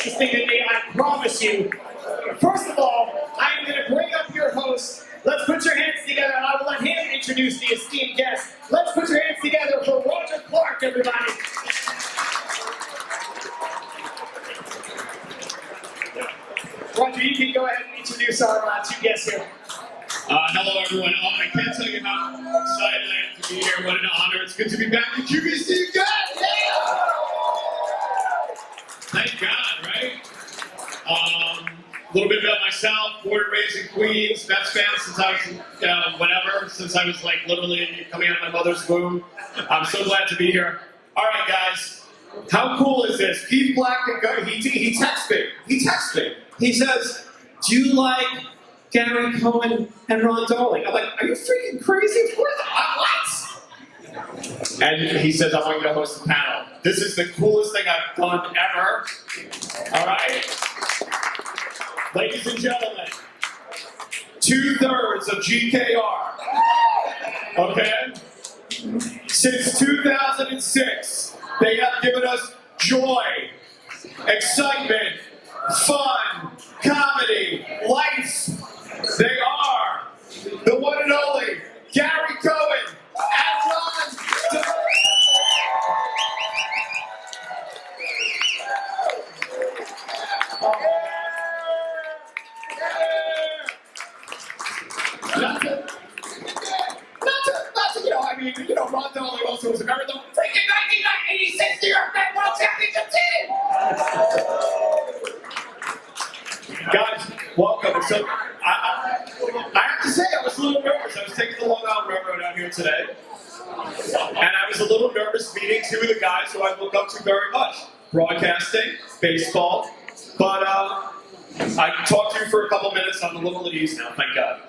interesting than me, I promise you. First of all, I am going to bring up your host. Let's put your hands together, and I will let him introduce the esteemed guest. Let's put your hands together for Roger Clark, everybody. Roger, you can go ahead and introduce our two guests here. Hello, everyone. I can't tell you how excited I am to be here. What an honor. It's good to be back at QBC again. Yeah! Thank God, right? A little bit about myself. Born and raised in Queens. Mets fan since I was, since I was like literally coming out of my mother's womb. I'm so glad to be here. All right, guys. How cool is this? Keith Black, he texts me. He says, "Do you like Gary Cohen and Ron Darling?" I'm like, "Are you freaking crazy? Of course what?" And he says, "I want you to host the panel." This is the coolest thing I've done ever. All right? Ladies and gentlemen, 2/3 of GKR. Okay? Since 2006, they have given us joy, excitement, fun, comedy, life. They are the one and only Gary Cohen and Ron Darling. Ron Darling also was a member of the freaking 1986 New York Mets World Championship team! Guys, welcome. So, I have to say, I was a little nervous. I was taking the Long Island Railroad out here today, and I was a little nervous meeting two of the guys who I look up to very much. Broadcasting, baseball, but I talked to you for a couple minutes. I'm a little at ease now, thank God.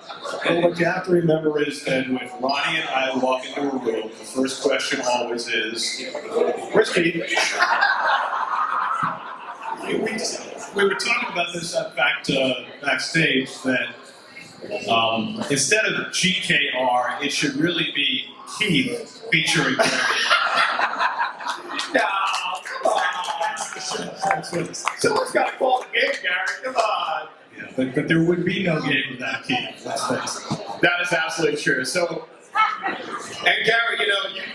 And what you have to remember is that when Ronnie and I walk into a room, the first question always is, "Where's Keith?" We were talking about this backstage that instead of GKR, it should really be Keith featuring Gary. No, come on. Someone's got to call the game, Gary. Come on. Yeah, but there would be no game without Keith. Let's face it. That is absolutely true. So, and Gary,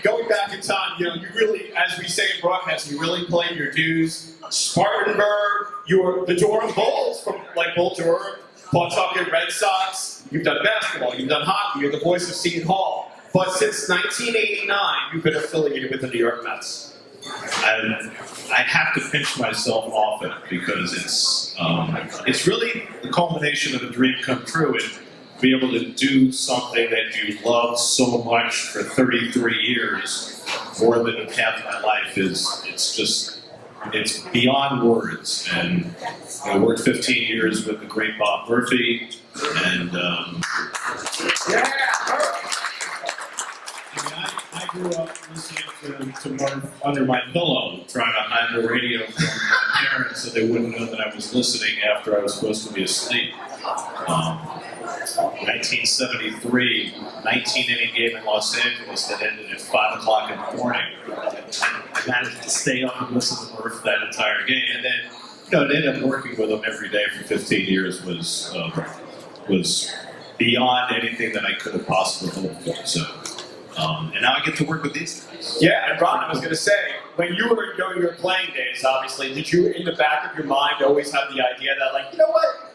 going back in time, you really, as we say in broadcasting, you really played your dues. Spartanburg, you were the Durham Bulls from like Bull Durham, Pawtucket Red Sox. You've done basketball, you've done hockey, you're the voice of Seton Hall. But since 1989, you've been affiliated with the New York Mets. I have to pinch myself off it because it's really the culmination of a dream come true, and be able to do something that you love so much for 33 years, more than half of my life, it's beyond words. And I worked 15 years with the great Bob Murphy, and I grew up listening to Murph under my pillow, trying to hide the radio from my parents so they wouldn't know that I was listening after I was supposed to be asleep. 1973, 19-inning game in Los Angeles that ended at 5 o'clock in the morning. I managed to stay up and listen to Murph that entire game. And then, to end up working with him every day for 15 years was beyond anything that I could have possibly hoped for. So, and now I get to work with these guys. Yeah, and Ron, I was going to say, when you were in your playing days, obviously, did you, in the back of your mind, always have the idea that, like, you know what?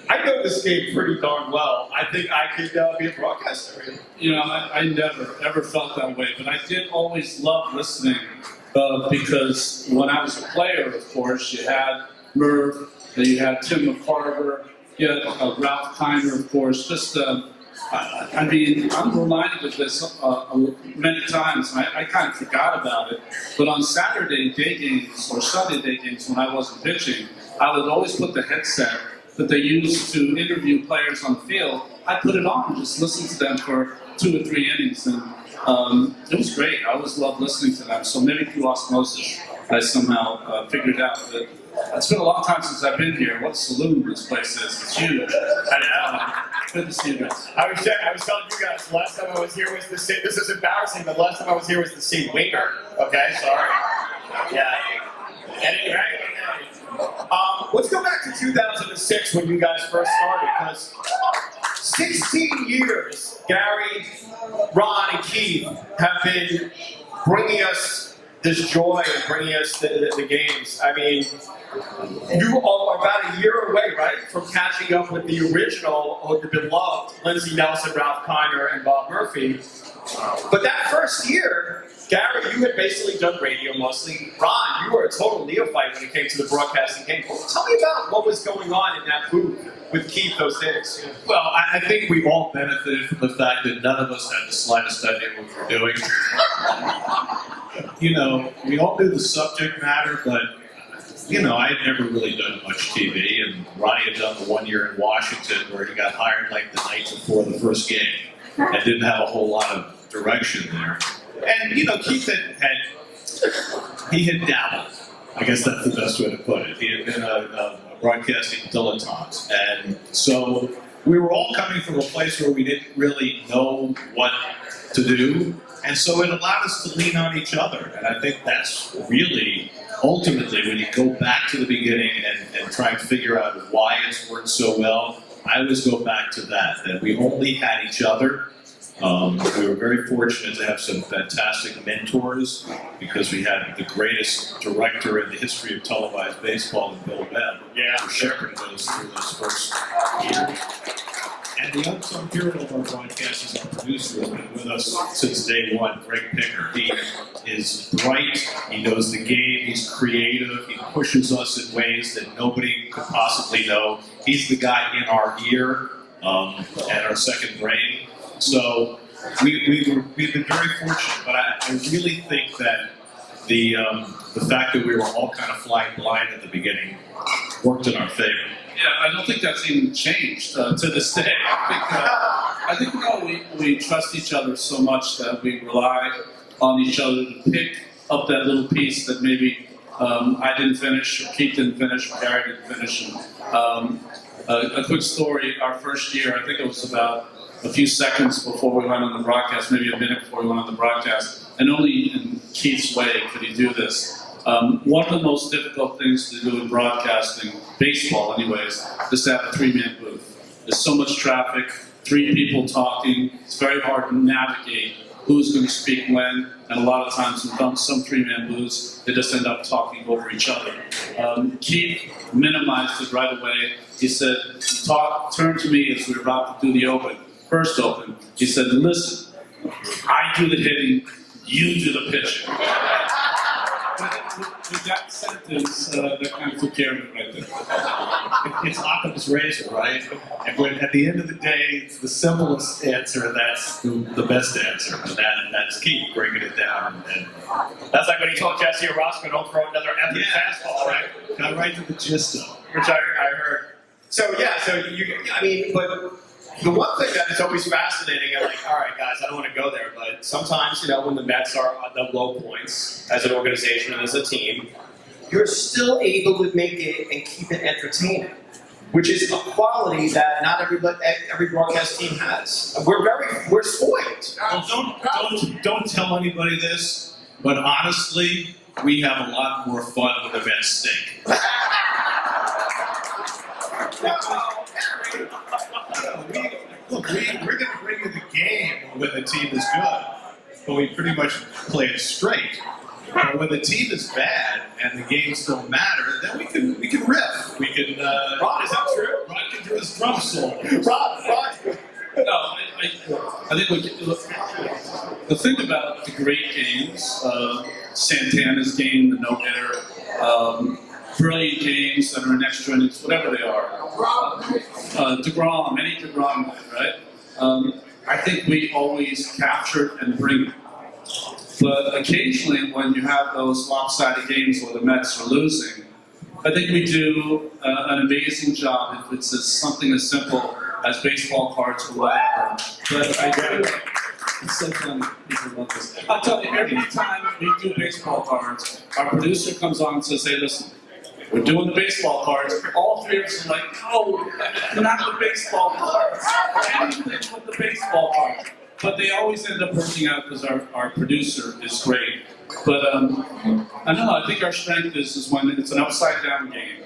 I know this game pretty darn well. I think I could be a broadcaster. I never, ever felt that way, but I did always love listening because when I was a player, of course, you had Merv, you had Tim McCarver, you had Ralph Kiner, of course. Just, I'm reminded of this many times. I kind of forgot about it, but on Saturday day games or Sunday day games when I wasn't pitching, I would always put the headset that they used to interview players on the field. I put it on and just listen to them for 2 or 3 innings, and it was great. I always loved listening to them. So maybe through osmosis, I somehow figured out that it's been a long time since I've been here. What a saloon this place is. It's huge. I know. Good to see you guys. I was telling you guys, the last time I was here was the same. This is embarrassing, but the last time I was here was the same winger. Okay, sorry. Yeah. Anyway, to 2006 when you guys first started, because 16 years, Gary, Ron, and Keith have been bringing us this joy and bringing us the games. I mean, you are about a year away, right, from catching up with the original, or the beloved Lindsey Nelson, Ralph Kiner, and Bob Murphy. But that first year, Gary, you had basically done radio mostly. Ron, you were a total neophyte when it came to the broadcasting game. Tell me about what was going on in that booth with Keith those days. Well, I think we all benefited from the fact that none of us had the slightest idea what we were doing. You know, we all knew the subject matter, but, you know, I had never really done much TV, and Ronnie had done the 1 year in Washington where he got hired like the night before the first game and didn't have a whole lot of direction there. And, you know, Keith had dabbled. I guess that's the best way to put it. He had been a broadcasting dilettante. And so we were all coming from a place where we didn't really know what to do. And so it allowed us to lean on each other. And I think that's really, ultimately, when you go back to the beginning and try and figure out why it's worked so well, I always go back to that we only had each other. We were very fortunate to have some fantastic mentors because we had the greatest director in the history of televised baseball in Bill Webb, who shepherded us through those first years. And the unsung hero of our broadcast is our producer, who's been with us since day one, Greg Picker. He is bright, he knows the game, he's creative, he pushes us in ways that nobody could possibly know. He's the guy in our ear and our second brain. So we've been very fortunate, but I really think that the fact that we were all kind of flying blind at the beginning worked in our favor. Yeah, I don't think that's even changed to this day. I think we trust each other so much that we rely on each other to pick up that little piece that maybe I didn't finish, or Keith didn't finish, or Gary didn't finish. And, a quick story, our first year, I think it was about a few seconds before we went on the broadcast, maybe a minute before we went on the broadcast, and only in Keith's way could he do this. One of the most difficult things to do in broadcasting, baseball anyways, is to have a three-man booth. There's so much traffic, three people talking, it's very hard to navigate who's going to speak when, and a lot of times in some three-man booths, they just end up talking over each other. Keith minimized it right away. He said, turn to me as we were about to do the first open. He said, listen, I do the hitting, you do the pitching. With that sentence, that kind of took care of it right there. It's Occam's razor, right? And when, at the end of the day, it's the simplest answer, that's the best answer. And that's Keith, bringing it down. And that's like when he told Jesse Orozco, don't throw another epic fastball, right? Got right to the gist of it. Which I heard. So, but the one thing that is always fascinating, I'm like, all right, guys, I don't want to go there, but sometimes, when the Mets are at the low points as an organization and as a team, you're still able to make it and keep it entertaining, which is a quality that not every broadcast team has. We're spoiled. Well, don't tell anybody this, but honestly, we have a lot more fun when the Mets stink. We're going to bring you the game when the team is good, but we pretty much play it straight. But when the team is bad and the games don't matter, then we can riff. We can. Ron, is that true? Ron can do his drum solo. Ron. No, I think the thing about the great games, Santana's game, the no-hitter, brilliant games that are in extra innings, whatever they are. DeGrom, any DeGrom, right? I think we always capture it and bring it. But occasionally when you have those lopsided games where the Mets are losing, I think we do an amazing job if it's something as simple as baseball cards or whatever. But I do. It's so funny. People love this. I'll tell you, every time we do baseball cards, our producer comes on and says, hey, listen, we're doing the baseball cards. All three of us are like, no, not the baseball cards. Anything but the baseball cards. But they always end up working out because our producer is great. But I don't know, I think our strength is when it's an upside down game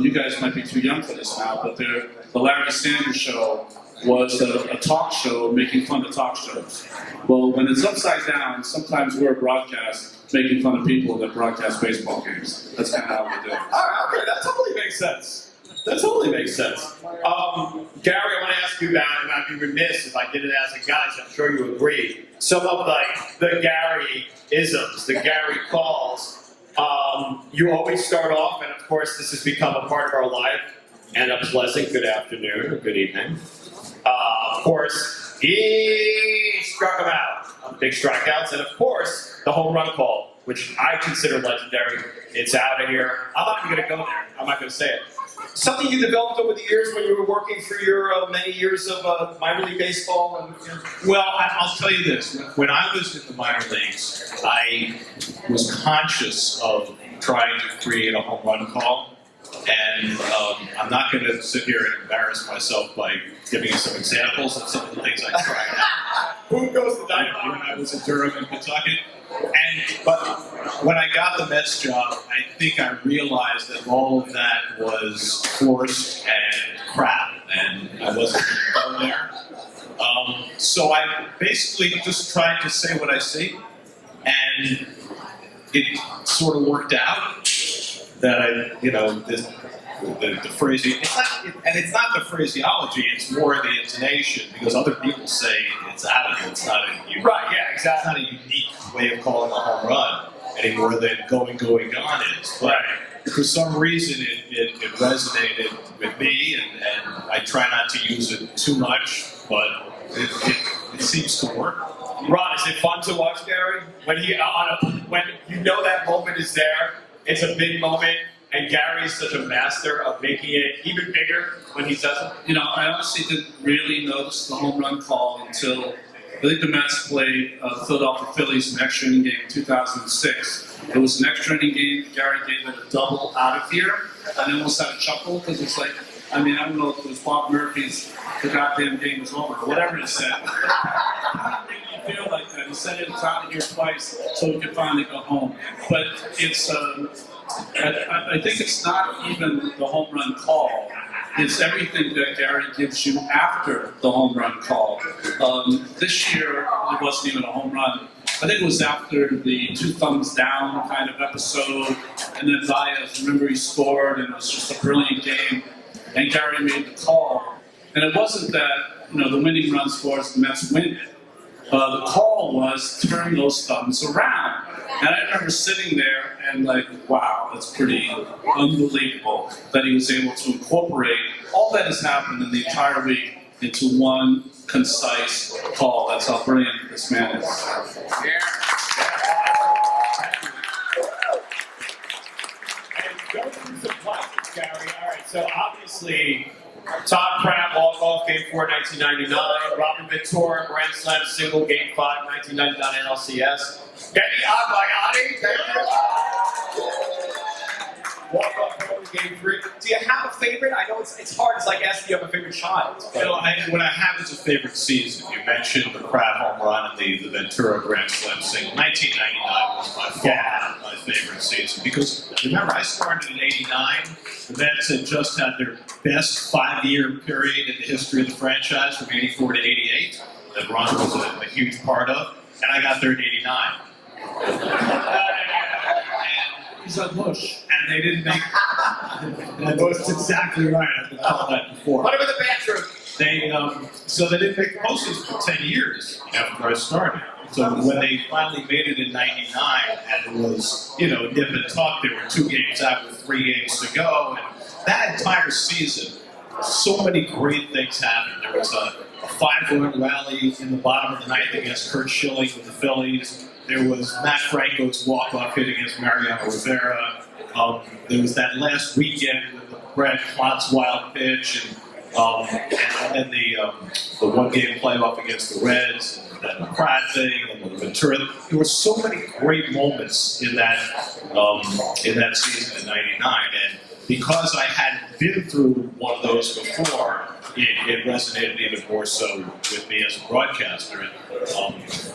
You guys might be too young for this now, but the Larry Sanders Show was a talk show making fun of talk shows. Well, when it's upside down, sometimes we're a broadcast making fun of people that broadcast baseball games. That's kind of how we do it. All right, okay, that totally makes sense. That totally makes sense. Gary, I want to ask you about, and I'd be remiss if I didn't ask the guys, I'm sure you agree, some of like the Gary-isms, the Gary calls. You always start off, and of course this has become a part of our life, and a pleasant good afternoon or good evening. Of course, he struck him out. Big strikeouts, and of course, the home run call, which I consider legendary. It's out of here. I'm not even going to go there. I'm not going to say it. Something you developed over the years when you were working through your many years of minor league baseball? And. Well, I'll tell you this. When I was in the minor leagues, I was conscious of trying to create a home run call. And I'm not going to sit here and embarrass myself by giving you some examples of some of the things I tried out. Who goes to Dynamo? When I was in Durham and Kentucky. But when I got the Mets job, I think I realized that all of that was forced and crap, and I wasn't going there. So I basically just tried to say what I see, and it sort of worked out. That the phrasing, it's not the phraseology, it's more the intonation, because other people say it's out of here, it's not a unique, Right, yeah, exactly. it's not a unique way of calling a home run any more than going gone is. But for some reason it resonated with me, and I try not to use it too much, but it seems to work. Ron, is it fun to watch Gary? When when you know that moment is there, it's a big moment, and Gary is such a master of making it even bigger when he does it. You know, I honestly didn't really notice the home run call until I think the Mets played the Philadelphia Phillies in an extra inning game in 2006. It was an extra inning game. Gary gave it a double out of here, and I almost had a chuckle because it's like, I mean, I don't know if it was Bob Murphy's "the goddamn game is over" or whatever he said. How did it feel like that? He said it's out of here twice so we could finally go home. But it's, I think it's not even the home run call. It's everything that Gary gives you after the home run call. This year, it wasn't even a home run. I think it was after the two thumbs down kind of episode, and then Baez, remember, he scored, and it was just a brilliant game, and Gary made the call. And it wasn't that, you know, the winning run scores, the Mets win it. The call was turn those thumbs around. And I remember sitting there and like, wow, that's pretty unbelievable that he was able to incorporate all that has happened in the entire week into one concise call. That's how brilliant this man is. Yeah. And go through some classics, Gary. All right, so obviously, Todd Pratt, walk-off, Game 4, 1999. Robin Ventura, Grand Slam single, Game 5, 1999 NLCS. Benny Agbayani, thank you. Walk-off, Game 3. Do you have a favorite? I know it's hard. It's like asking you have a favorite child. You know, what I have is a favorite season. You mentioned the Pratt home run and the Ventura Grand Slam single. 1999 was by far my favorite season because remember I started in '89. The Mets had just had their best 5-year period in the history of the franchise from '84 to '88 that Ron was a huge part of, and I got there in '89. He's like Bush. And they didn't make. That's exactly right. I've been called that before. What about the bathroom? So they didn't make the postseason for 10 years after I started. So when they finally made it in '99, and it was, you know, nip and tuck, there were 2 games out with 3 games to go, and that entire season, so many great things happened. There was a 5-run rally in the bottom of the ninth against Kurt Schilling with the Phillies. There was Matt Franco's walk-off hit against Mariano Rivera. There was that last weekend with the Brad Klontz wild pitch, and then the one-game playoff against the Reds, and the Pratt thing, and the Ventura. There were so many great moments in that season in '99, and because I hadn't been through one of those before, it resonated even more so with me as a broadcaster. And,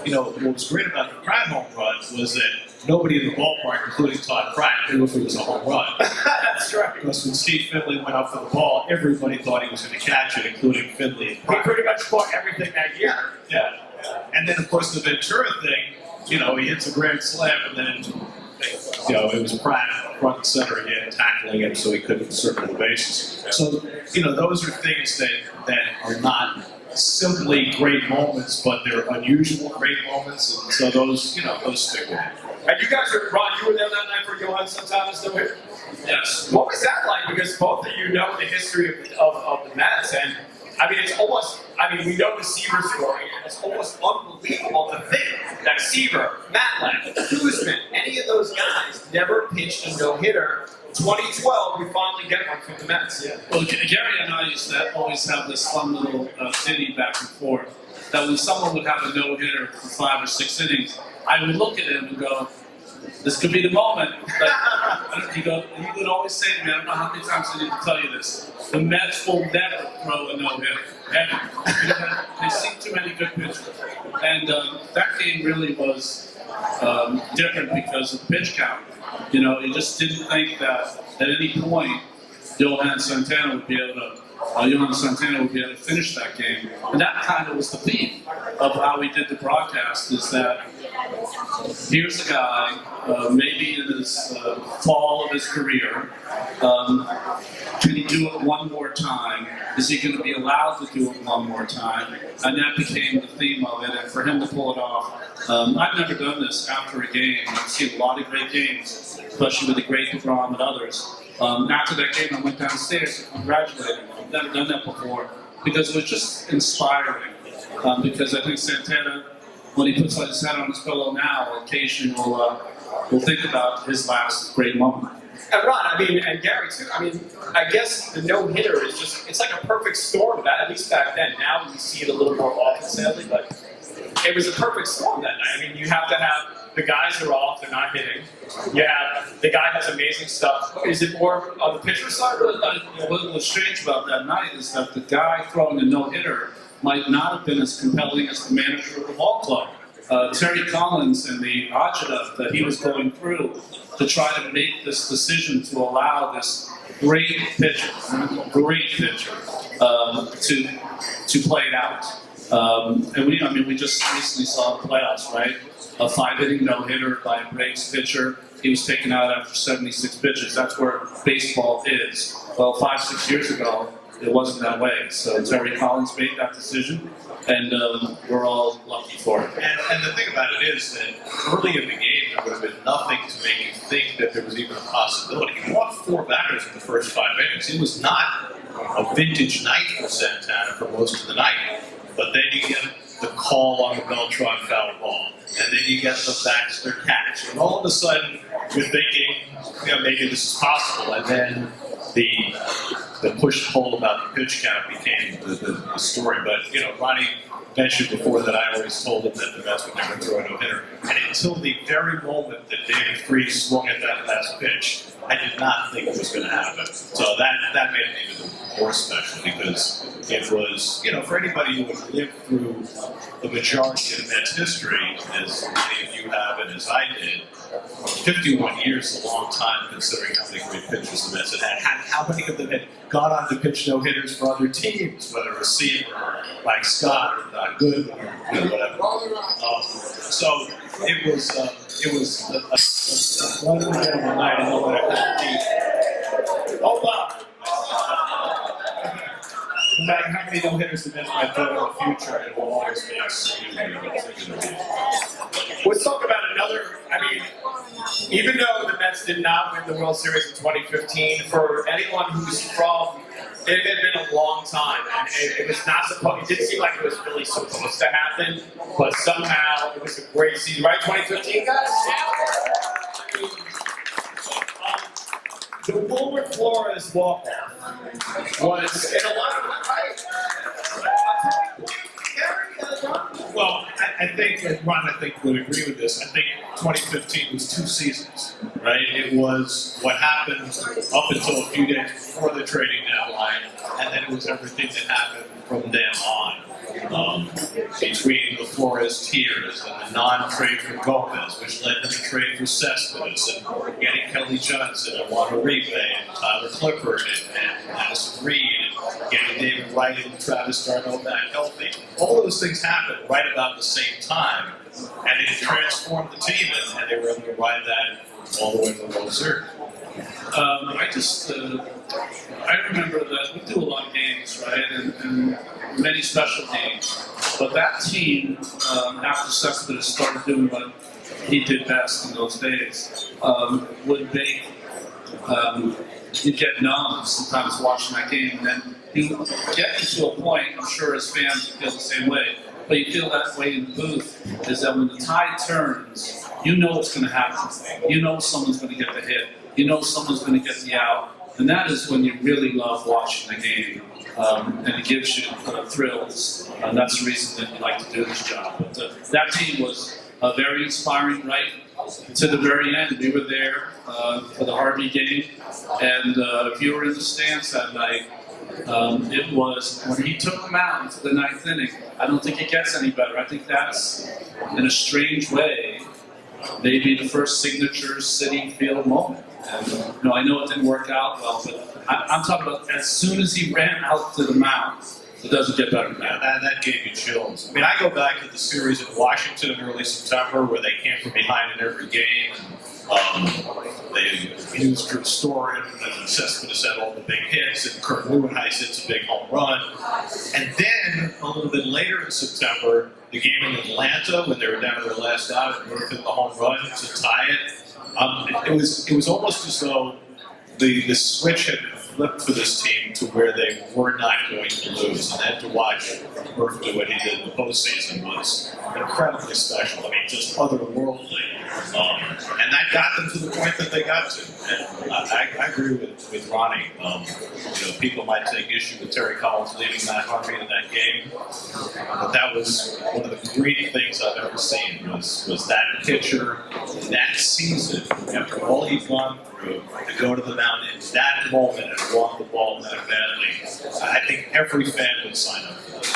you know, what was great about the Pratt home run was that nobody in the ballpark, including Todd Pratt, knew if it was a home run. That's That's right. Because when Steve Finley went up for the ball, everybody thought he was going to catch it, including Finley. He pretty much caught everything that year. Yeah. And then, of course, the Ventura thing, he hits a grand slam, and then, it was Pratt front and center again, tackling him so he couldn't circle the bases. So, those are things that are not simply great moments, but they're unusual great moments, and so those stick with me. And you guys Ron, you were there that night for Johan Santana's no hit? Yes. What was that like? Because both of you know the history of the Mets, and it's almost, we know the Seaver story, and it's almost unbelievable to think that Seaver, Matlack, Guzman, any of those guys never pitched a no-hitter. 2012, we finally get one from the Mets. Yeah. Well, Gary and I used to always have this fun little ditty back and forth, that when someone would have a no-hitter for 5 or 6 innings, I would look at him and go, this could be the moment. He would always say to me, I don't know how many times I need to tell you this, the Mets will never throw a no-hitter. Ever. They see too many good pitchers. And that game really was different because of the pitch count. You just didn't think that at any point Johan Santana would be able to finish that game. And that kind of was the theme of how we did the broadcast, is that here's a guy, maybe in his fall of his career, can he do it one more time? Is he going to be allowed to do it one more time? And that became the theme of it, and for him to pull it off. I've never done this after a game. I've seen a lot of great games, especially with the great DeGrom and others. After that game, I went downstairs to congratulate him. I've never done that before, because it was just inspiring. Because I think Santana, when he puts his head on his pillow now, occasionally will think about his last great moment. And Ron, and Gary too, I guess the no-hitter is it's like a perfect storm, at least back then. Now we see it a little more often, sadly, but it was a perfect storm that night. You have to have the guys are off, they're not hitting. You have the guy has amazing stuff. Is it more on the pitcher side? What was strange about that night is that the guy throwing a no-hitter might not have been as compelling as the manager of the ball club. Terry Collins and the agita that he was going through to try to make this decision to allow this great pitcher, to play it out. And we just recently saw the playoffs, right? A 5-inning no-hitter by a Braves pitcher. He was taken out after 76 pitches. That's where baseball is. Well, 5-6 years ago, it wasn't that way. So Terry Collins made that decision, and we're all lucky for it. And the thing about it is that early in the game, there would have been nothing to make you think that there was even a possibility. He walked 4 batters in the first 5 innings. It was not a vintage night for Santana for most of the night. But then you get the call on the Beltran foul ball, and then you get the Baxter catch, and all of a sudden you're thinking, maybe this is possible. And then the push-pull about the pitch count became the story. But, Ronnie mentioned before that I always told him that the Mets would never throw a no-hitter. And until the very moment that David Freese swung at that last pitch, I did not think it was going to happen. So that made it even more special, because it was, for anybody who has lived through the majority of Mets history, as many of you have and as I did, 51 years is a long time considering how many great pitchers the Mets had. How many of them had gone on to pitch no-hitters for other teams, whether it was Seaver or Mike Scott or Don Good or whatever. So it was a wonderful night, and no matter how many no-hitters the Mets might throw in the future, it will always be Let's talk about another, even though the Mets did not win the World Series in 2015, for anyone who's from, it had been a long time, and it was not supposed, it didn't seem like it was really supposed to happen, but somehow it was a great season, right? 2015, guys? The Wilmer Flores walk-off was, in a lot of, Well, I think, and Ron, would agree with this. I think 2015 was 2 seasons, right? It was what happened up until a few days before the trading deadline, and then it was everything that happened from then on. Between the Flores tiers and the non-trade for Gomez, which led to the trade for Cespedes and getting Kelly Johnson and Juan Uribe and Tyler Clifford and Madison Reed and getting David Wright and Travis Darno back healthy. All those things happened right about the same time, and it transformed the team, and they were able to ride that all the way to the World Series. I remember that we do a lot of games, right, and many special games. But that team, after Cespedes started doing what he did best in those days, would make you get numb sometimes watching that game, and then you get to a point. I'm sure as fans you feel the same way, but you feel that way in the booth. Is that when the tide turns, you know what's going to happen. You know someone's going to get the hit. You know someone's going to get the out. And that is when you really love watching the game. And it gives you thrills. And that's the reason that you like to do this job. But that team was very inspiring right to the very end. We were there for the Harvey game. And if you were in the stands that night, it was when he took them out into the ninth inning. I don't think it gets any better. I think that's, in a strange way, maybe the first signature Citi Field moment. And, I know it didn't work out well, but I'm talking about as soon as he ran out to the mound, it doesn't get better than that. That gave me chills. I mean, I go back to the series in Washington in early September where they came from behind in every game. They used Drew Storen, and Cespedes had all the big hits, and Kurt Lewinheis hits a big home run. And then, a little bit later in September, the game in Atlanta, when they were down to their last out, and Murph hit the home run to tie it. It was almost as though the switch had flipped for this team to where they were not going to lose, and then to watch Murph do what he did in the postseason was incredibly special. I mean, just otherworldly, and that got them to the point that they got to. And I agree with Ronnie. People might take issue with Terry Collins leaving Matt Harvey in that game, but that was one of the great things I've ever seen. Was that pitcher that season, after all he'd gone through, to go to the mound in that moment and walk the ball that badly. I think every fan would sign up for this.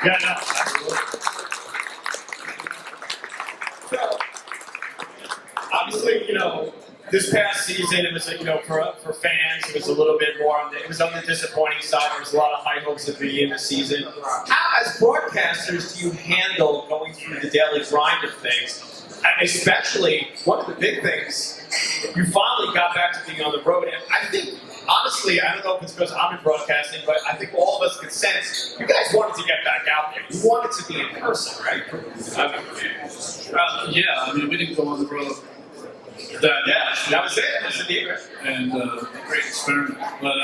Yeah, no, absolutely. So, obviously, this past season, it was, for fans, it was a little bit more it was on the disappointing side. There was a lot of high hopes at the beginning of the season. How, as broadcasters, do you handle going through the daily grind of things? And especially, one of the big things, you finally got back to being on the road. And I think, honestly, I don't know if it's because I'm in broadcasting, but I think all of us could sense you guys wanted to get back out there. You wanted to be in person, right? We didn't go on the road. That was it. That's the deal. And great experiment. But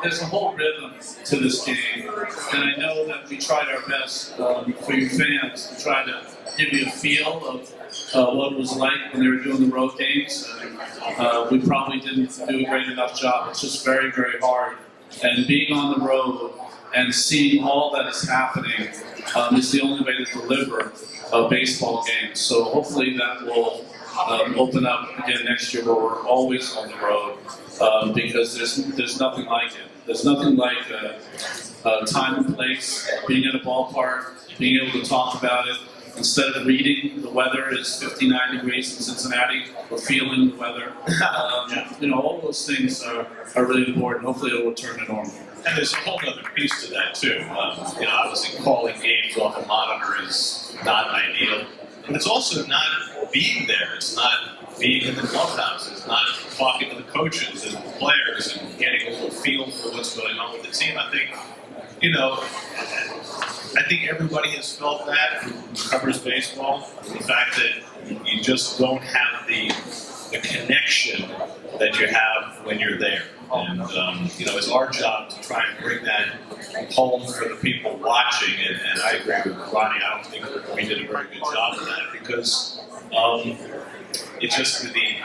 there's a whole rhythm to this game, and I know that we tried our best for your fans to try to give you a feel of what it was like when they were doing the road games. We probably didn't do a great enough job. It's just very, very hard. And being on the road and seeing all that is happening is the only way to deliver a baseball game. So hopefully that will open up again next year where we're always on the road because there's nothing like it. There's nothing like time and place, being at a ballpark, being able to talk about it. Instead of reading the weather is 59 degrees in Cincinnati, we're feeling the weather. All those things are really important. Hopefully it will return to normal. And there's a whole other piece to that too. Obviously calling games off a monitor is not ideal, but it's also not being there. It's not being in the clubhouse. It's not talking to the coaches and the players and getting a little feel for what's going on with the team. I think everybody has felt that who covers baseball. The fact that you just don't have the connection that you have when you're there. And, it's our job to try and bring that home for the people watching. And I agree with Ronnie. I don't think we did a very good job of that because it's just the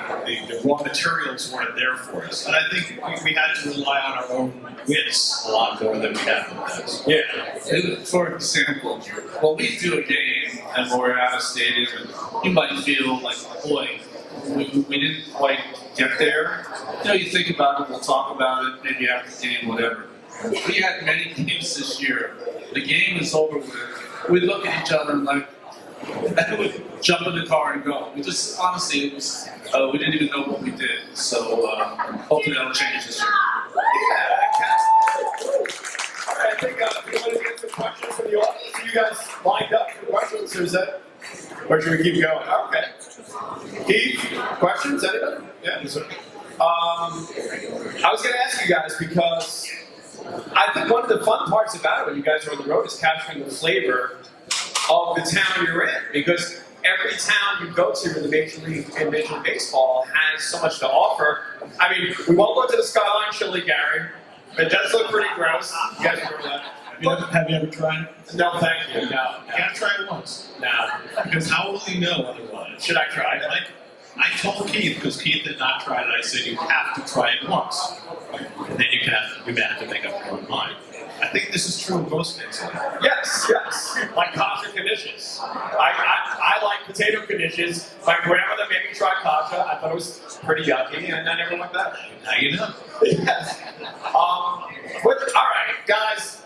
raw materials weren't there for us. And I think we had to rely on our own wits a lot more than we had in the past. Yeah. For example, when we do a game and we're at a stadium, and you might feel like, boy, we didn't quite get there. You think about it, we'll talk about it, maybe after the game, whatever. we had many games this year. The game is over with. We look at each other and like, we would jump in the car and go. We just, honestly, it was, we didn't even know what we did. So hopefully that'll change this year. All right, I think we want to get some questions from the audience. Are you guys lined up for questions, or is that, or should we keep going? Okay. Keith, questions? Anybody? Yeah. I was going to ask you guys because I think one of the fun parts about it when you guys are on the road is capturing the flavor of the town you're in, because every town you go to in the Major League Baseball has so much to offer. I mean, we won't go to the Skyline Chili, Gary. It does look pretty gross. You guys remember that? Have you ever tried it? No, thank you. No. You gotta try it once. No. Because how will you know otherwise? Should I try it? I told Keith, because Keith had not tried it, I said you have to try it once. And then you have to make up your own mind. I think this is true of most things. Yes. Like kasha knishes. I like potato knishes. My grandmother made me try kasha. I thought it was pretty yucky, and I never went back. Now you know. Yes. All right, guys.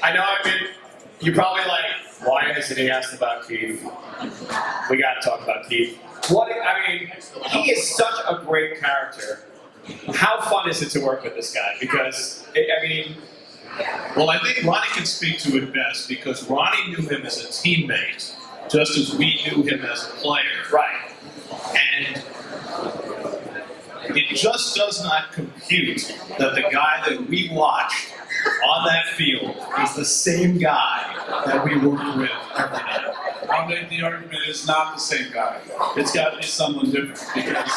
I know you're probably like, why isn't he asked about Keith? We got to talk about Keith. He is such a great character. How fun is it to work with this guy? Because, well, I think Ronnie can speak to it best because Ronnie knew him as a teammate, just as we knew him as a player. right. And it just does not compute that the guy that we watched on that field is the same guy that we work with every day. I'll make the argument it's not the same guy. It's got to be someone different because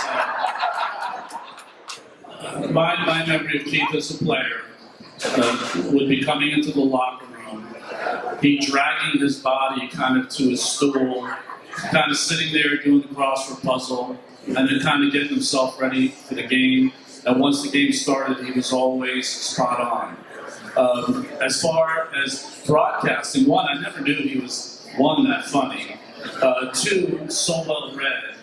my memory of Keith as a player would be coming into the locker room, he dragging his body kind of to his stool, kind of sitting there doing the crossword puzzle, and then kind of getting himself ready for the game. And once the game started, he was always spot on. As far as broadcasting, one, I never knew he was, one, that funny. Two, so well read.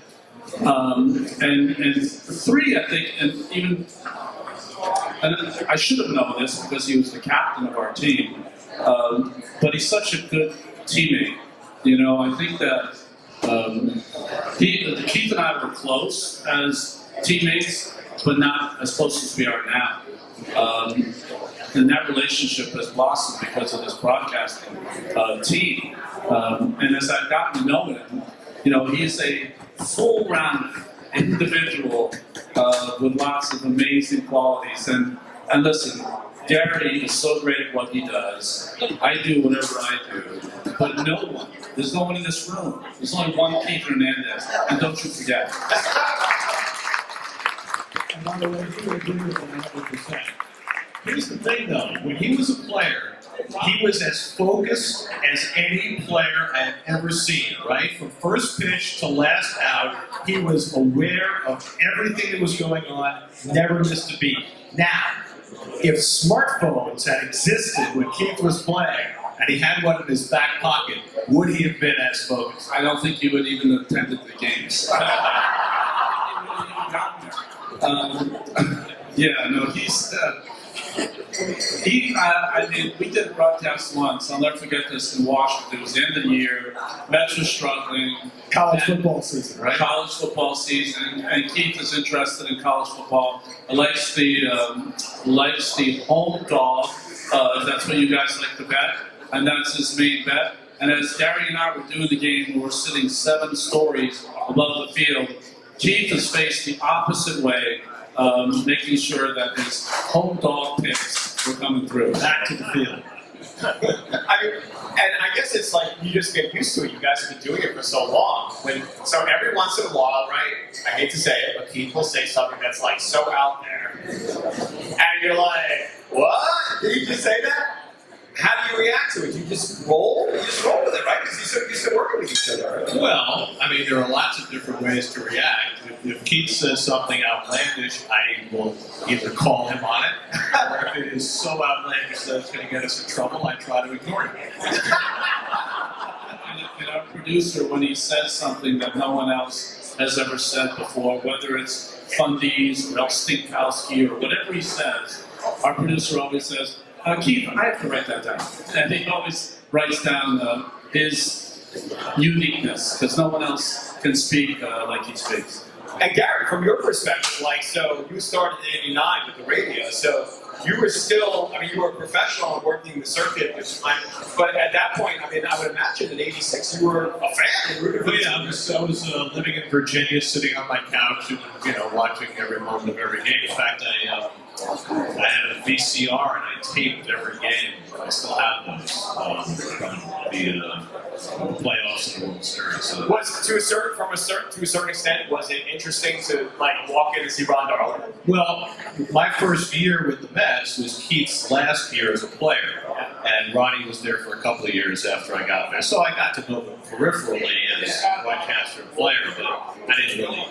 And three, I think, and I should have known this because he was the captain of our team, but he's such a good teammate. I think that Keith and I were close as teammates, but not as close as we are now. And that relationship has blossomed because of this broadcasting team. And as I've gotten to know him, he's a full-round individual with lots of amazing qualities. And listen, Gary is so great at what he does. I do whatever I do. But there's no one in this room. There's only one Keith Hernandez. And don't you forget. And by the way, you agree with him 100%. Here's the thing, though. When he was a player, he was as focused as any player I've ever seen, right? From first pitch to last out, he was aware of everything that was going on, never missed a beat. Now, if smartphones had existed when Keith was playing, and he had one in his back pocket, would he have been as focused? I don't think he would even have attended the games. We did a broadcast once. I'll never forget this in Washington. It was the end of the year. Mets were struggling. College football season, right? College football season, and Keith is interested in college football. Likes the home dog. If that's what you guys like to bet, and that's his main bet. And as Gary and I were doing the game, we were sitting 7 stories above the field. Keith is faced the opposite way, making sure that his home dog picks were coming through. Back to the field. And I guess it's like you just get used to it. You guys have been doing it for so long. So every once in a while, right? I hate to say it, but Keith will say something that's like so out there, and you're like, "What? Did you just say that?" How do you react to it? You just roll? You just roll with it, right? Because you used to working with each other. Right? Well, there are lots of different ways to react. If Keith says something outlandish, I will either call him on it, or if it is so outlandish that it's going to get us in trouble, I try to ignore him. And our producer, when he says something that no one else has ever said before, whether it's Fundies or El Stinkowski or whatever he says, our producer always says, Keith, I have to write that down. And he always writes down his uniqueness, because no one else can speak like he speaks. And Gary, from your perspective, like, so you started in '89 with the radio, so you were still, I mean, you were a professional and working the circuit, but at that point, I mean, I would imagine in '86 you were a fan. Yeah, I was living in Virginia, sitting on my couch and, watching every moment of every game. In fact, I had a VCR and I taped every game. I still have those from the playoffs and the World Series. So Was to a certain extent, was it interesting to like walk in and see Ron Darling? well, my first year with the Mets was Keith's last year as a player, and Ronnie was there for a couple of years after I got there. So I got to know them peripherally as a broadcaster and player, but I didn't really.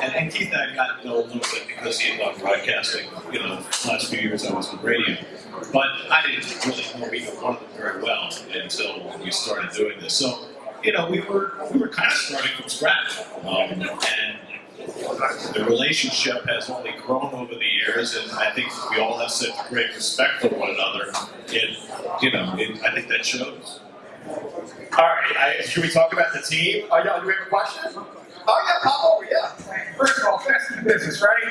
And Keith and I got to know a little bit because he had done broadcasting, the last few years I was in radio. But I didn't really know either one of them very well until we started doing this. So, we were kind of starting from scratch, and the relationship has only grown over the years, and I think we all have such great respect for one another. And I think that shows. All right, should we talk about the team? Oh, yeah, do we have a question? Oh, yeah, pop over, yeah. First of all, best in business, right?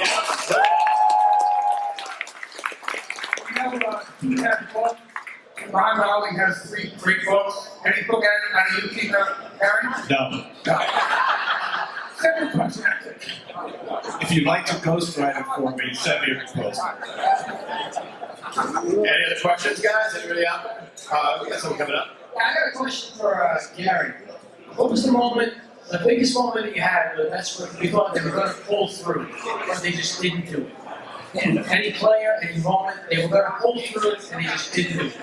Yeah. You have a book. Ron Darling has 3 great books. Any book out of you, Keith, Aaron? No. Second question, actually. If you'd like to ghostwrite it for me, send me a proposal. Any other questions, guys? Anybody out there? We got something coming up. I got a question for Gary. What was the biggest moment that you had where that's what you thought they were going to pull through, but they just didn't do it? And any player, any moment, they were going to pull through it, and they just didn't do it.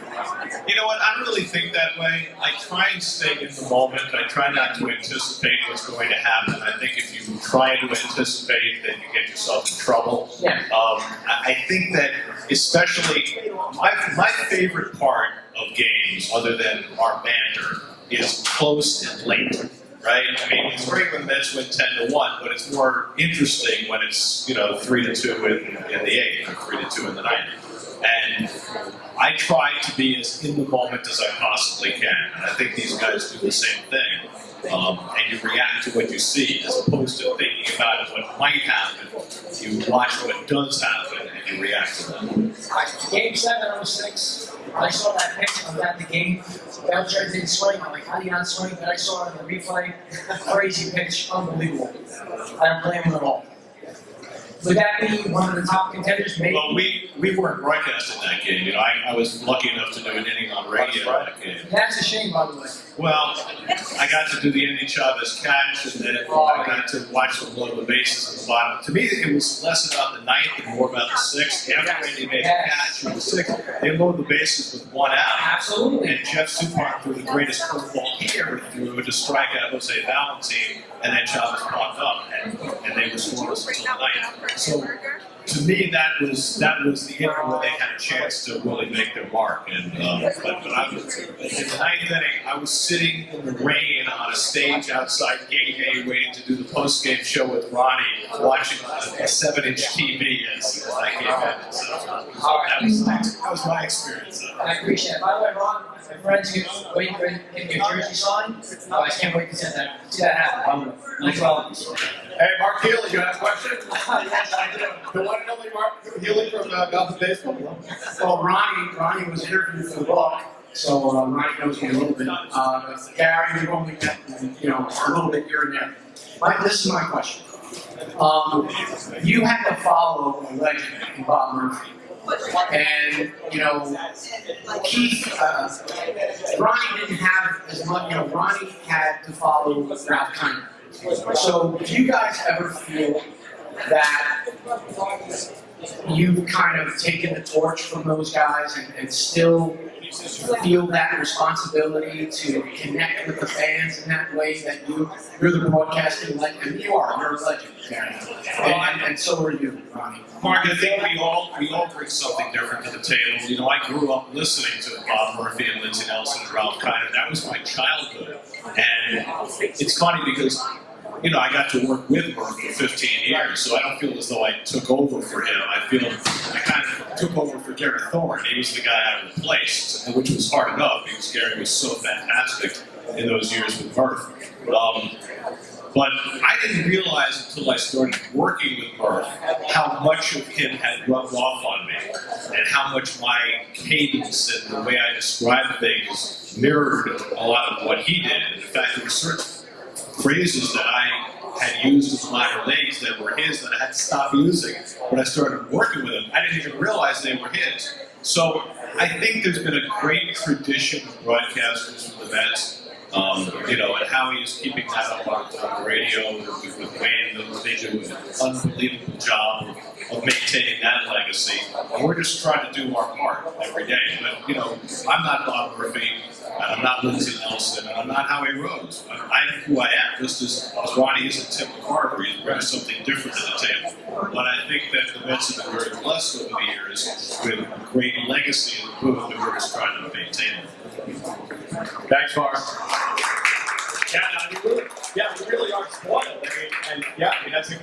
You know what? I don't really think that way. I try and stay in the moment. I try not to anticipate what's going to happen. I think if you try to anticipate, then you get yourself in trouble. Yeah. I think that especially my favorite part of games, other than our banter, is close and late. Right? I mean, it's great when the Mets win 10-1, but it's more interesting when it's 3-2 in the 8th or 3-2 in the 9th. And I try to be as in the moment as I possibly can. And I think these guys do the same thing. And you react to what you see as opposed to thinking about what might happen. You watch what does happen and you react to them. Game 7, 06, I saw that pitch. I was at the game. Belcher didn't swing. I'm like, how do you not swing? But I saw it in the replay. Crazy pitch. Unbelievable. I don't blame him at all. Would that be one of the top contenders, maybe? Well, we weren't broadcasting that game. I was lucky enough to do an inning on radio that game. That's a shame, by the way. Well, I got to do the Andy Chavez catch, and then I got to watch them load the bases at the bottom. To me, it was less about the 9th and more about the 6th. After Andy made a catch in the 6th, they load the bases with 1 out. Absolutely. And Jeff Suppan threw the greatest curveball he ever threw to strike out Jose Valentin, and then Chavez popped up, and they were scoreless until the 9th. So, to me, that was the inning where they had a chance to really make their mark. And but I was in the 9th inning. I was sitting in the rain on a stage outside Gate A, waiting to do the post-game show with Ronnie, watching a 7-inch TV as that game ended. So that was my experience. I appreciate it. By the way, Ron, my friends waiting for get your jersey signed. I can't wait to see that happen. Nice qualities. Hey, Mark Healy, you have a question? Yes, I do. The one and only Mark Healy from Golf and Baseball. Well, Ronnie was interviewed for the book, so Ronnie knows me a little bit. Gary, we've only met, a little bit here and there. This is my question. You had to follow a legend in Bob Murphy. And, Keith, Ronnie didn't have as much, Ronnie had to follow Ralph Kiner. So, do you guys ever feel that you've kind of taken the torch from those guys and still feel that responsibility to connect with the fans in that way that you're the broadcasting legend? You're a legend, Gary. And so are you, Ronnie. Mark, I think we all bring something different to the table. I grew up listening to Bob Murphy and Lindsey Nelson and Ralph Kiner. That was my childhood. And it's funny because, I got to work with Murphy for 15 years, so I don't feel as though I took over for him. I feel I kind of took over for Gary Thorne. He was the guy I replaced, which was hard enough because Gary was so fantastic in those years with Murph. But I didn't realize until I started working with Murph how much of him had rubbed off on me and how much my cadence and the way I described things mirrored a lot of what he did. In fact, there were certain phrases that I had used as minor leagues that were his that I had to stop using. When I started working with him, I didn't even realize they were his. So I think there's been a great tradition of broadcasters with the Mets. And how he is keeping that up on the radio with Wayne. They do an unbelievable job of maintaining that legacy. And we're just trying to do our part every day. But, I'm not Bob Murphy, and I'm not Lindsey Nelson, and I'm not Howie Rose. I am who I am, just as Ronnie is and Tim McCarver. He's bringing something different to the table. But I think that the Mets have been very blessed over the years with a great legacy in the booth that we're just trying to maintain. Thanks, Mark. Yeah, we really are spoiled.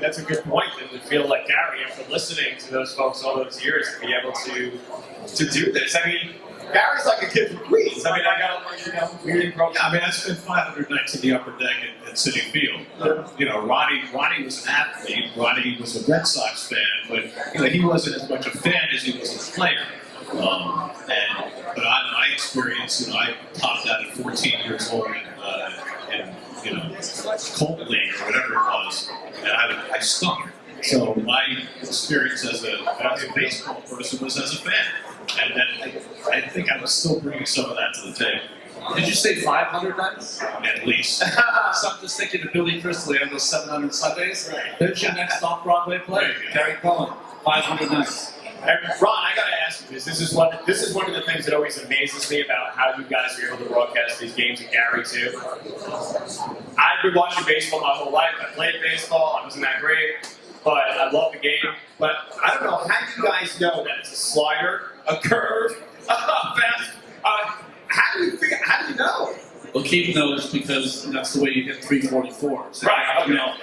That's a good point. And to feel like Gary, after listening to those folks all those years, to be able to do this. I mean, Gary's like a kid from Queens. I mean, I got we didn't grow up. Yeah, I mean, I spent 500 nights in the upper deck at Citi Field. Ronnie was an athlete. Ronnie was a Red Sox fan, but he wasn't as much a fan as he was a player. But my experience, I topped out at 14 years old in Colt League or whatever it was, and I stunk. So my experience as a baseball person was as a fan, and then I think I was still bringing some of that to the table. Did you say 500 nights? At least. So I'm just thinking of Billy Crystal on those 700 Sundays. Right. There's your next off-Broadway play. Right. Gary Cohen, 500 nights. And Ron, I gotta ask you this. This is one of the things that always amazes me about how you guys are able to broadcast these games, and Gary too. I've been watching baseball my whole life. I played baseball. I wasn't that great, but I love the game. But I don't know, how do you guys know that it's a slider, a curve, a fast? How do you know? Well, Keith knows because that's the way you get 344. So Right. you know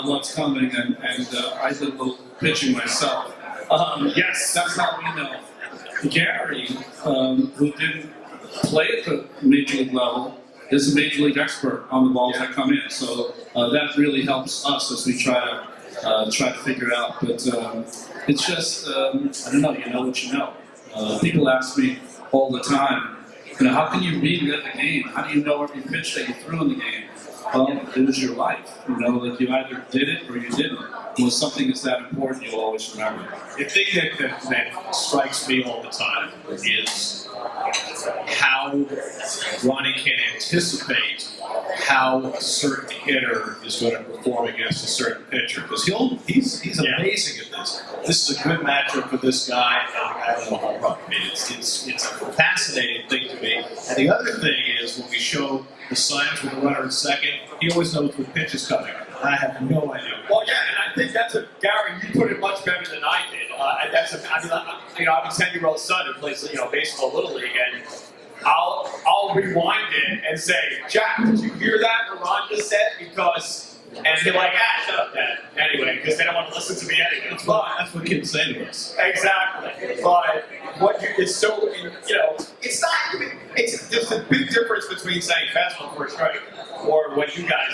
what's coming, and I did a little pitching myself. Yes, that's how we know. Gary, who didn't play at the major league level, is a major league expert on the balls that come in. So that really helps us as we try to figure it out. But it's just I don't know. You know what you know. People ask me all the time, how can you relive the game? How do you know every pitch that you threw in the game? Well, it was your life. Like you either did it or you didn't. When something is that important, you'll always remember. The thing that strikes me all the time is how Ronnie can anticipate how a certain hitter is going to perform against a certain pitcher. Because he's amazing at this. This is a good matchup for this guy and the guy with a home run. I mean, it's a fascinating thing to me. And the other thing is when we show the signs with the runner in second, he always knows what pitch is coming. I have no idea. Well, yeah, and I think that's Gary, you put it much better than I did. I have a 10-year-old son who plays, baseball Little League, and I'll rewind it and say, Jack, did you hear that what Ron just said? And they're like, shut up, Dad. Anyway, because they don't want to listen to me anyway. That's what kids say to us. Exactly. But it's not even, there's a big difference between saying fastball for a strike or what you guys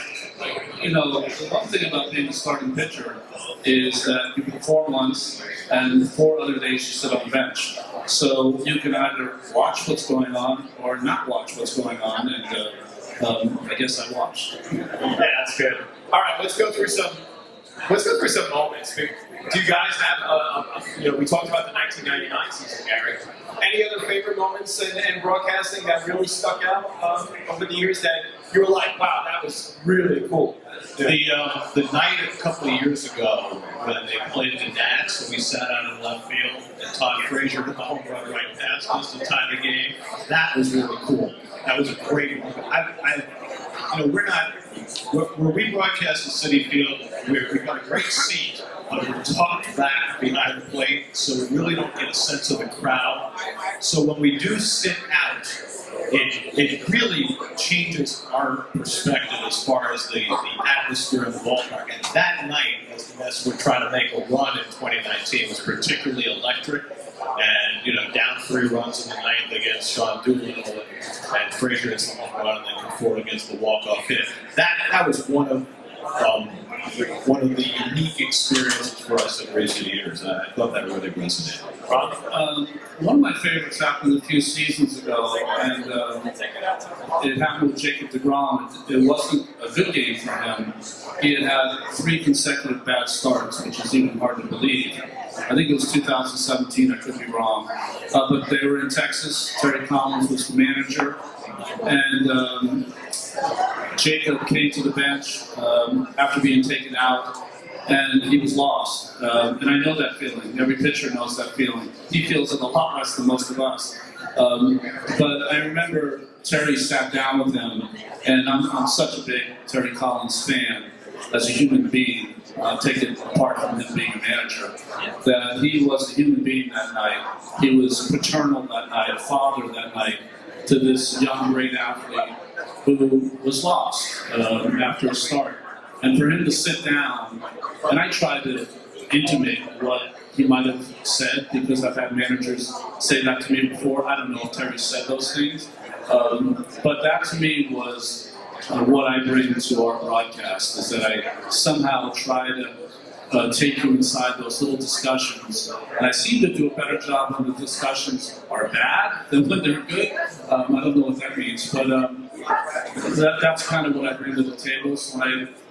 do. The one thing about being a starting pitcher is that you perform once and 4 other days you sit on the bench. So you can either watch what's going on or not watch what's going on, and I guess I watched. Yeah, that's good. All right, let's go through some moments. Do you guys have, we talked about the 1999 season, Gary. Any other favorite moments in broadcasting that really stuck out over the years that you were like, wow, that was really cool? The night a couple of years ago when they played the Nats and we sat out in left field and Todd Frazier hit the home run right past us to time the game, that was really cool. That was a great moment. Where we broadcast at Citi Field, we've got a great seat. We're tucked back behind the plate, so we really don't get a sense of the crowd. So when we do sit out, it really changes our perspective as far as the atmosphere of the ballpark. And that night, as the Mets were trying to make a run in 2019, was particularly electric. runs in the ninth against Sean Doolittle, and Frazier hits the home run, and then Conforto against the walk-off hit. That was one of the unique experiences for us in recent years. I thought that really resonated. One of my favorites happened a few seasons ago, and it happened with Jacob deGrom. It wasn't a good game for him. He had 3 consecutive bad starts, which is even hard to believe. I think it was 2017, I could be wrong. But they were in Texas. Terry Collins was the manager. And Jacob came to the bench after being taken out, and he was lost. And I know that feeling. Every pitcher knows that feeling. He feels it a lot less than most of us. But I remember Terry sat down with him, and I'm such a big Terry Collins fan as a human being, taken apart from him being a manager, that he was a human being that night. He was paternal that night, a father that night to this young, great athlete who was lost after a start. And for him to sit down, and I tried to intimate what he might have said, because I've had managers say that to me before. I don't know if Terry said those things. But that to me was what I bring to our broadcast, is that I somehow try to take you inside those little discussions. And I seem to do a better job when the discussions are bad than when they're good. I don't know what that means, but that's kind of what I bring to the table. So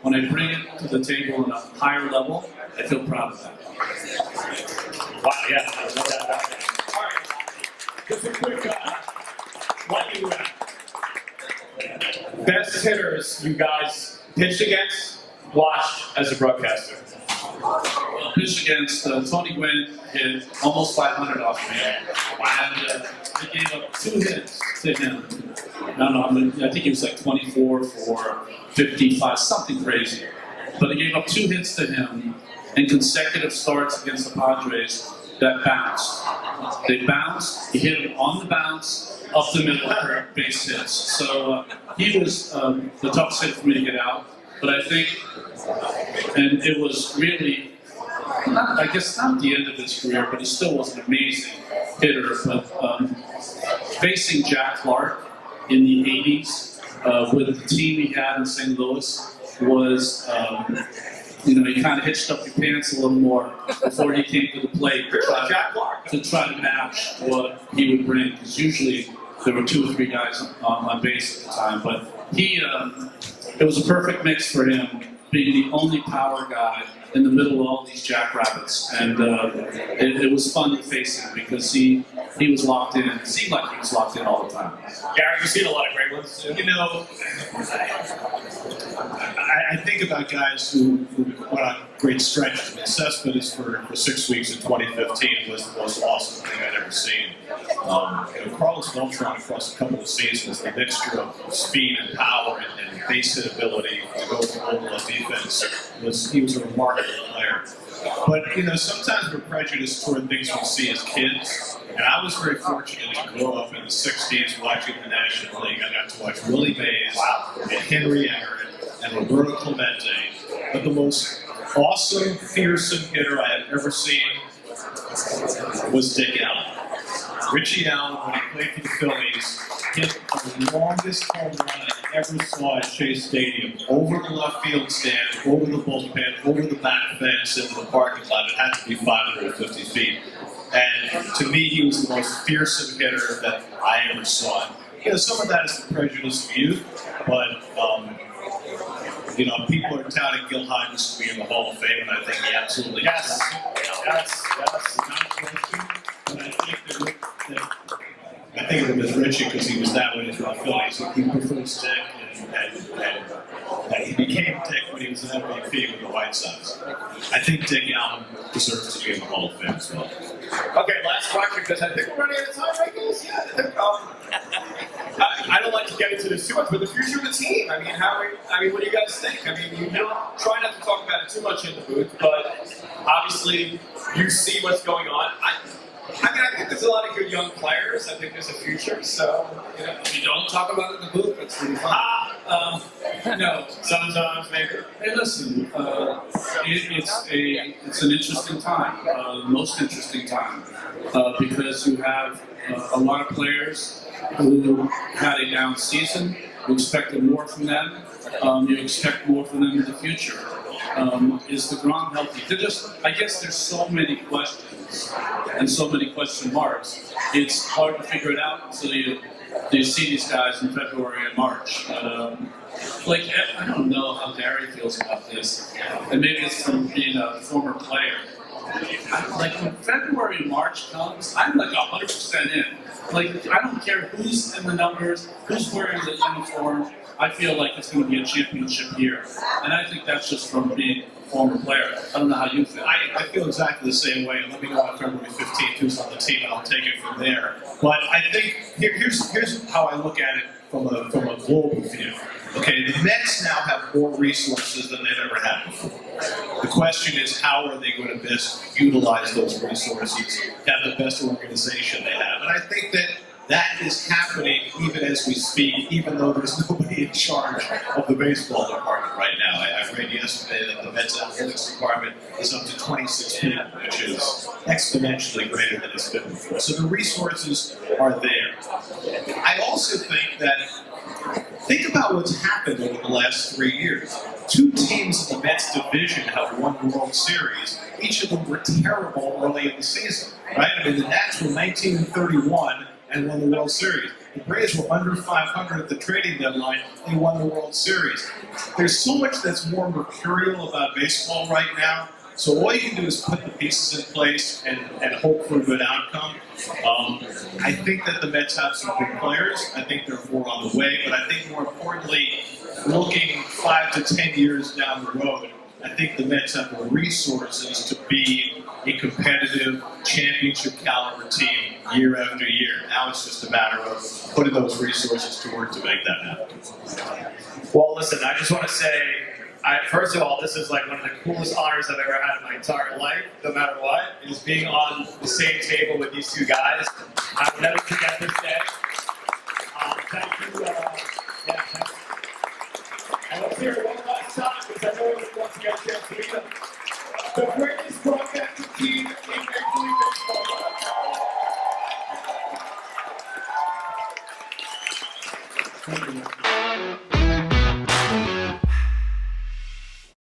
when I bring it to the table on a higher level, I feel proud of that. Wow, yeah. I love that. All right. Just a quick, what you best hitters you guys pitched against, watched as a broadcaster? Pitched against Tony Gwynn, hit almost 500 off me. And I gave up 2 hits to him. I think he was like 24 for 55, something crazy. But I gave up 2 hits to him in consecutive starts against the Padres that bounced. They bounced, he hit them on the bounce, up the middle for base hits. So he was the toughest hit for me to get out. But I think, and it was really, I guess not the end of his career, but he still was an amazing hitter. But facing Jack Clark in the 80s with the team he had in St. Louis was, you kind of hitched up your pants a little more before he came to the plate to try to match what he would bring. Because usually there were 2 or 3 guys on base at the time. But it was a perfect mix for him, being the only power guy in the middle of all these jackrabbits. And it was fun to face him because he was locked in. It seemed like he was locked in all the time. Gary, you've seen a lot of great ones too. I think about guys who went on great stretches. The assessment is for 6 weeks in 2015 was the most awesome thing I'd ever seen. Carlos Beltran across a couple of seasons, the mixture of speed and power and base hit ability to go from overall defense, he was a remarkable player. But sometimes we're prejudiced toward things we see as kids. And I was very fortunate to grow up in the 60s watching the National League. I got to watch Willie Mays and Henry Aaron and Roberto Clemente. But the most awesome, fearsome hitter I had ever seen was Dick Allen. Richie Allen, when he played for the Phillies, hit the longest home run I ever saw at Chase Stadium, over the left field stand, over the bullpen, over the back fence, into the parking lot. It had to be 550 feet. And to me, he was the most fearsome hitter that I ever saw. Some of that is the prejudice of youth, but people are touting Gil Hodges to be in the Hall of Fame, and I think he absolutely Yes. not question. But I think of him as Richie because he was that way as well. Phillies. He prefers Dick, and he became Dick when he was an MVP with the White Sox. I think Dick Allen deserves to be in the Hall of Fame as well. Okay, last question, because I think we're running out of time, right, guys? Yeah. I don't like to get into this too much, but the future of the team. What do you guys think? You don't try not to talk about it too much in the booth, but obviously you see what's going on. I think there's a lot of good young players. I think there's a future. So, If you don't talk about it in the booth, it's really fun. No. Sometimes, maybe. Hey, listen. It's an interesting time. The most interesting time because you have a lot of players who had a down season. You expected more from them. You expect more from them in the future. Is the Grom healthy? I guess there's so many questions and so many question marks. It's hard to figure it out until you see these guys in February and March. I don't know how Gary feels about this, and maybe it's from being a former player. When February and March comes, I'm 100% in. I don't care who's in the numbers, who's wearing the uniform. I feel like it's going to be a championship year, and I think that's just from being a former player. I don't know how you feel. I feel exactly the same way. Let me know on February 15th who's on the team, and I'll take it from there. But I think here's how I look at it from a global view. Okay, the Mets now have more resources than they've ever had before. The question is, how are they going to best utilize those resources to have the best organization they have? And I think that is happening even as we speak, even though there's nobody in charge of the baseball department right now. I read yesterday that the Mets athletics department is up to 26 people, which is exponentially greater than it's been before. So the resources are there. I also think about what's happened over the last 3 years. 2 teams in the Mets division have won the World Series. Each of them were terrible early in the season, right? I mean, the Nats were 19-31 and won the World Series. The Braves were under 500 at the trading deadline. They won the World Series. There's so much that's more mercurial about baseball right now. So all you can do is put the pieces in place and hope for a good outcome. I think that the Mets have some good players. I think they're more on the way. But I think more importantly, looking 5 to 10 years down the road, I think the Mets have the resources to be a competitive championship caliber team year after year. Now it's just a matter of putting those resources to work to make that happen. Well, listen, I just want to say, first of all, this is one of the coolest honors I've ever had in my entire life, no matter what, is being on the same table with these 2 guys. I will never forget this day. Thank you. Thanks. And let's hear it one last time, because I know everyone wants to get a chance to meet them. The greatest broadcasting team in Major League Baseball. Thank you.